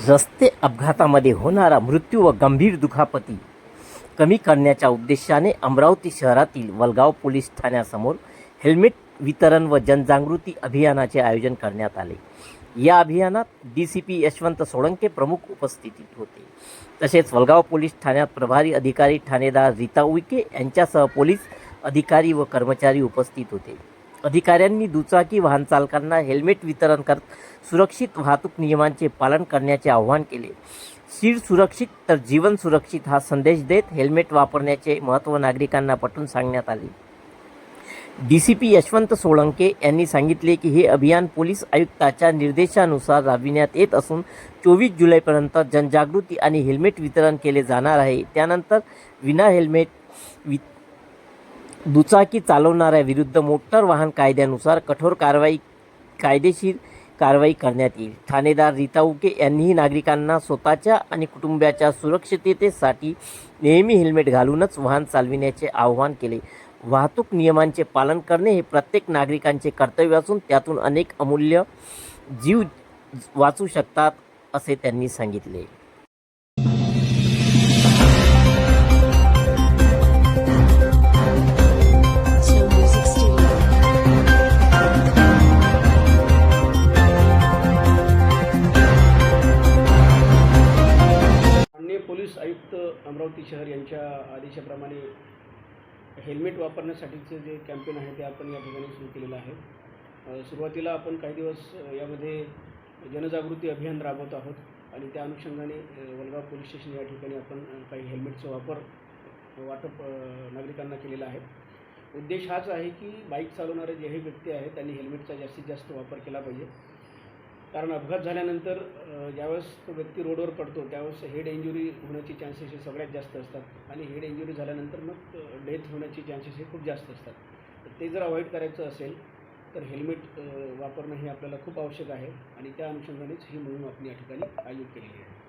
रस्ते अपघातामध्ये होणारा मृत्यू व गंभीर दुखापती कमी करण्याच्या उद्देशाने अमरावती शहरातील वलगाव पोलीस ठाण्यासमोर हेल्मेट वितरण व जनजागृती अभियानाचे आयोजन करण्यात आले। या अभियानात DCP यशवंत सोळंके प्रमुख उपस्थितीत होते। तसेच वलगाव पोलीस ठाण्यात प्रभारी अधिकारी ठाणेदार रीता उईके यांच्यासह पोलीस अधिकारी व कर्मचारी उपस्थित होते। अधिकाऱ्यांनी दुचाकी वाहन चालकांना हेल्मेट वितरण करत सुरक्षित वाहतूक नियमांचे पालन करण्याचे आवाहन केले। शिर सुरक्षित तर जीवन सुरक्षित हा संदेश देत हेल्मेट वापरण्याचे महत्त्व नागरिकांना पटवून सांगण्यात आले। DCP यशवंत सोळंके यांनी सांगितले की हे अभियान पोलीस आयुक्ताच्या निर्देशानुसार राबविण्यात येत असून 24 जुलैपर्यंत जनजागृती आणि हेल्मेट वितरण केले जाणार आहे। त्यानंतर विना हेल्मेट दुचाकी चालवणाऱ्या विरुद्ध मोटार वाहन कायद्यानुसार कठोर कायदेशीर कारवाई करण्यात येईल। ठाणेदार रीता उईके यांनीही नागरिकांना स्वतःच्या आणि कुटुंबाच्या सुरक्षिततेसाठी नेहमी हेल्मेट घालूनच वाहन चालविण्याचे आवाहन केले। वाहतूक नियमांचे पालन करणे हे प्रत्येक नागरिकांचे कर्तव्य असून त्यातून अनेक अमूल्य जीव वाचू शकतात असे त्यांनी सांगितले। पोलीस आयुक्त अमरावती शहर यांच्या आदेशाप्रमाणे हेल्मेट वापरण्यासाठीचे जे कॅम्पेन आहे ते आपण या ठिकाणी सुरू केलेलं आहे। सुरुवातीला आपण काही दिवस यामध्ये जनजागृती अभियान राबवत आहोत आणि त्या अनुषंगाने वलगाव पोलीस स्टेशन या ठिकाणी आपण काही हेल्मेटचा वाटप नागरिकांना केलेला आहे। उद्देश हाच आहे की बाईक चालवणारे जेही व्यक्ती आहेत त्यांनी हेल्मेटचा जास्तीत जास्त वापर केला पाहिजे, कारण अपघात झाल्यानंतर ज्यावेळेस तो व्यक्ती रोडवर पडतो त्यावेळेस हेड इंजुरी होण्याची चान्सेस हे सगळ्यात जास्त असतात आणि हेड इंजुरी झाल्यानंतर मग डेथ होण्याची चान्सेस हे खूप जास्त असतात। तर ते जर अवॉइड करायचं असेल तर हेल्मेट वापरणं हे आपल्याला खूप आवश्यक आहे आणि त्या अनुषंगानेच ही मोहीम आपण या ठिकाणी आयोजित केलेली आहे।